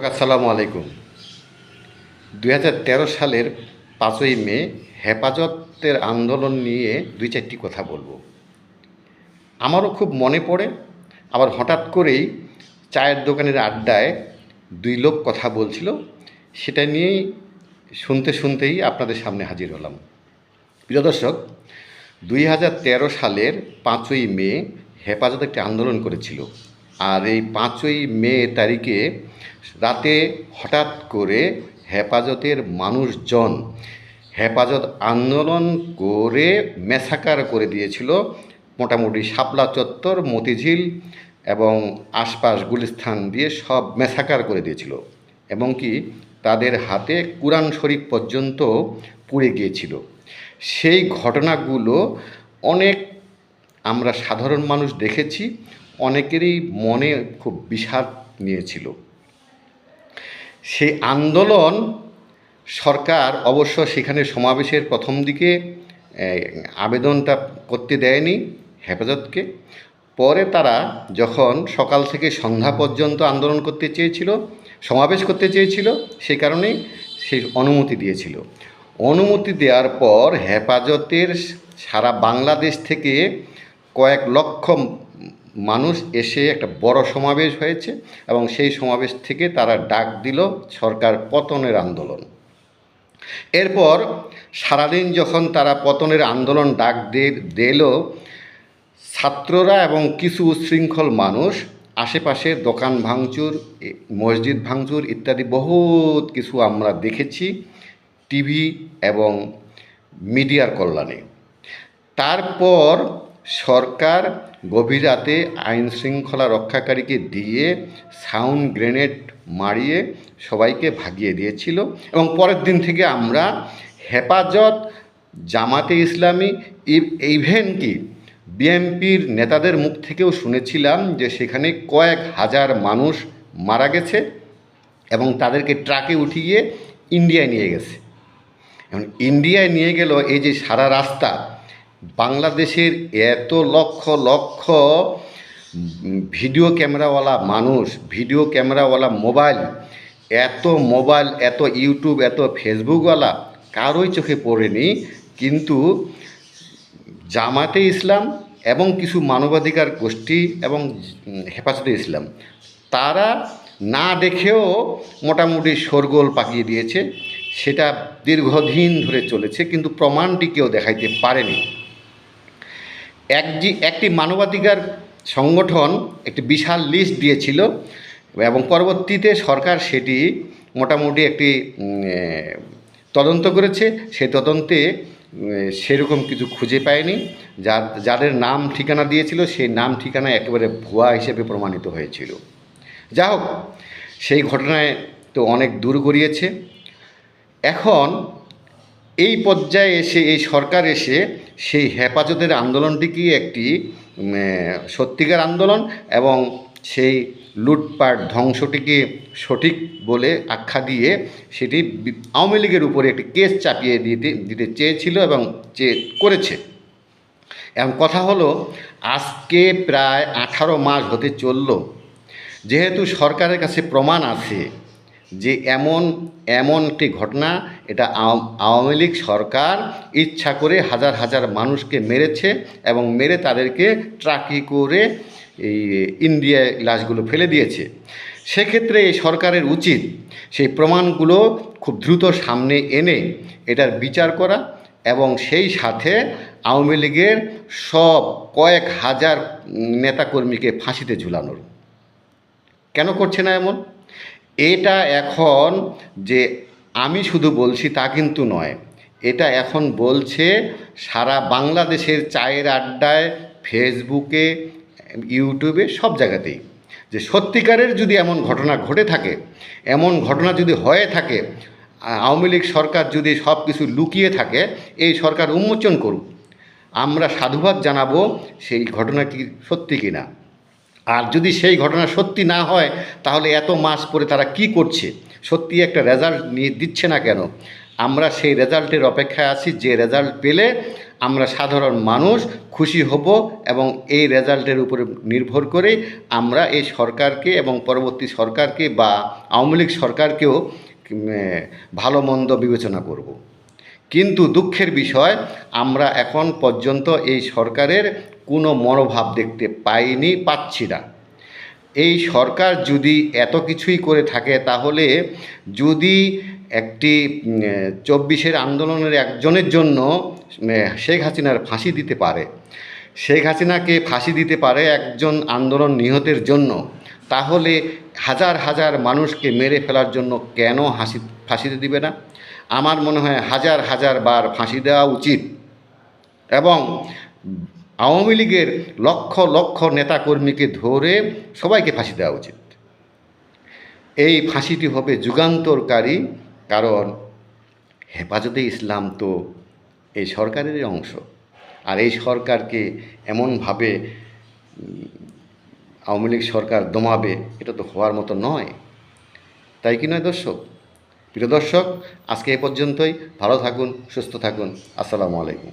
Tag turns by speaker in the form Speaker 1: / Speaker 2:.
Speaker 1: দর্শক আসসালামু আলাইকুম। 2013 সালের 5ই মে হেফাজতের আন্দোলন নিয়ে দুই চারটি কথা বলবো। আমারও খুব মনে পড়ে, আবার হঠাৎ করেই চায়ের দোকানের আড্ডায় দুই লোক কথা বলছিল, সেটা নিয়েই শুনতেই আপনাদের সামনে হাজির হলাম। প্রিয় দর্শক, 2013 সালের 5ই মে হেফাজত একটি আন্দোলন করেছিল। আর এই 5ই মে তারিখে রাতে হঠাৎ করে হেফাজতের মানুষজন হেফাজত আন্দোলন করে ম্যাসাকার করে দিয়েছিল মোটামুটি শাপলা চত্বর, মতিঝিল এবং আশপাশ গুলিস্তান দিয়ে সব ম্যাসাকার করে দিয়েছিল, এবং কি তাদের হাতে কুরআন শরীফ পর্যন্ত পুড়ে গিয়েছিল। সেই ঘটনাগুলো অনেক আমরা সাধারণ মানুষ দেখেছি, অনেকেরই মনে খুব বিষাদ নিয়েছিল। সেই আন্দোলন সরকার অবশ্য সেখানে সমাবেশের প্রথম দিকে আবেদনটা করতে দেয়নি হেফাজতকে। পরে তারা যখন সকাল থেকে সন্ধ্যা পর্যন্ত আন্দোলন করতে চেয়েছিল, সমাবেশ করতে চেয়েছিল, সেই কারণেই সেই অনুমতি দিয়েছিল। অনুমতি দেওয়ার পর হেফাজতের সারা বাংলাদেশ থেকে কয়েক লক্ষ মানুষ এসে একটা বড় সমাবেশ হয়েছে, এবং সেই সমাবেশ থেকে তারা ডাক দিল সরকার পতনের আন্দোলন। এরপর সারাদিন যখন তারা পতনের আন্দোলন ডাক দিল, ছাত্ররা এবং কিছু উচ্ছৃঙ্খল মানুষ আশেপাশের দোকান ভাঙচুর, মসজিদ ভাঙচুর ইত্যাদি বহুত কিছু আমরা দেখেছি টিভি এবং মিডিয়ার কল্যাণে। তারপর সরকার গভীর রাতে আইন শৃঙ্খলা রক্ষাকারীকে দিয়ে সাউন্ড গ্রেনেড মারিয়ে সবাইকে ভাগিয়ে দিয়েছিল। এবং পরের দিন থেকে আমরা হেফাজত, জামাতে ইসলামী, ইভেন কি বিএনপির নেতাদের মুখ থেকেও শুনেছিলাম যে সেখানে কয়েক হাজার মানুষ মারা গেছে এবং তাদেরকে ট্রাকে উঠিয়ে ইন্ডিয়ায় নিয়ে গেছে। এখন ইন্ডিয়ায় নিয়ে গেল, এই যে সারা রাস্তা বাংলাদেশের এত লক্ষ লক্ষ ভিডিও ক্যামেরাওয়ালা মানুষ, ভিডিও ক্যামেরাওয়ালা মোবাইল, এত ইউটিউব, এত ফেসবুকওয়ালা কারোই চোখে পড়েনি। কিন্তু জামাতে ইসলাম এবং কিছু মানবাধিকার গোষ্ঠী এবং হেফাজতে ইসলাম তারা না দেখেও মোটামুটি শোরগোল পাকিয়ে দিয়েছে। সেটা দীর্ঘদিন ধরে চলেছে, কিন্তু প্রমাণটি কেউ দেখাইতে পারেনি। একটি মানবাধিকার সংগঠন একটি বিশাল লিস্ট দিয়েছিল, এবং পরবর্তীতে সরকার সেটি মোটামুটি একটি তদন্ত করেছে। সেই তদন্তে সেরকম কিছু খুঁজে পায়নি। যাদের নাম ঠিকানা দিয়েছিল সেই নাম ঠিকানা একেবারে ভুয়া হিসেবে প্রমাণিত হয়েছিল। যা হোক, সেই ঘটনায় তো অনেক দূর গড়িয়েছে। এখন এই পর্যায়ে এসে এই সরকার এসে সেই হেফাজতের আন্দোলনটিকে একটি সত্যিকার আন্দোলন এবং সেই লুটপাট ধ্বংসটিকে সঠিক বলে আখ্যা দিয়ে সেটি আওয়ামী লীগের উপরে একটি কেস চাপিয়ে দিতে চেয়েছিল এবং করেছে। এখন কথা হলো, আজকে প্রায় 18 মাস হতে চলল, যেহেতু সরকারের কাছে প্রমাণ আছে যে এমন একটি ঘটনা, এটা আওয়ামী লীগ সরকার ইচ্ছা করে হাজার হাজার মানুষকে মেরেছে এবং মেরে তাদেরকে ট্রাকে করে এই ইন্ডিয়ায় লাশগুলো ফেলে দিয়েছে। সেক্ষেত্রে এই সরকারের উচিত সেই প্রমাণগুলো খুব দ্রুত সামনে এনে এটার বিচার করা এবং সেই সাথে আওয়ামী লীগের সব কয়েক হাজার নেতাকর্মীকে ফাঁসিতে ঝুলানোর। কেন করছে না এমন? এটা এখন যে আমি শুধু বলছি তা কিন্তু নয়, এটা এখন বলছে সারা বাংলাদেশের চায়ের আড্ডায়, ফেসবুকে, ইউটিউবে, সব জায়গাতেই, যে সত্যিকারের যদি এমন ঘটনা ঘটে থাকে, এমন ঘটনা যদি হয়ে থাকে, আওয়ামী লীগ সরকার যদি সব কিছু লুকিয়ে থাকে, এই সরকার উন্মোচন করুক। আমরা সাধুবাদ জানাবো সেই ঘটনা কি সত্যি কিনা। আর যদি সেই ঘটনা সত্যি না হয়, তাহলে এত মাস পরে তারা কি করছে, সত্যি একটা রেজাল্ট নিয়ে দিচ্ছে না কেন? আমরা সেই রেজাল্টের অপেক্ষায় আছি, যে রেজাল্ট পেলে আমরা সাধারণ মানুষ খুশি হব এবং এই রেজাল্টের উপরে নির্ভর করে আমরা এই সরকারকে এবং পরবর্তী সরকারকে বা আওয়ামী লীগ সরকারকেও ভালো মন্দ বিবেচনা করব। কিন্তু দুঃখের বিষয়, আমরা এখন পর্যন্ত এই সরকারের কোনো মনোভাব দেখতে পাচ্ছি না। এই সরকার যদি এত কিছুই করে থাকে, তাহলে যদি একটি 24-এর আন্দোলনের একজনের জন্য শেখ হাসিনার ফাঁসি দিতে পারে, শেখ হাসিনাকে ফাঁসি দিতে পারে একজন আন্দোলন নিহতের জন্য, তাহলে হাজার হাজার মানুষকে মেরে ফেলার জন্য কেন ফাঁসিতে দিবে না? আমার মনে হয় হাজার হাজার বার ফাঁসি দেওয়া উচিত এবং আওয়ামী লীগের লক্ষ লক্ষ নেতাকর্মীকে ধরে সবাইকে ফাঁসি দেওয়া উচিত। এই ফাঁসিটি হবে যুগান্তরকারী, কারণ হেফাজতে ইসলাম তো এই সরকারেরই অংশ, আর এই সরকারকে এমনভাবে আওয়ামী লীগ সরকার দমাবে, এটা তো হওয়ার মতো নয়। তাই কি নয় দর্শক? প্রিয় দর্শক, আজকে এ পর্যন্তই। ভালো থাকুন, সুস্থ থাকুন। আসসালামু আলাইকুম।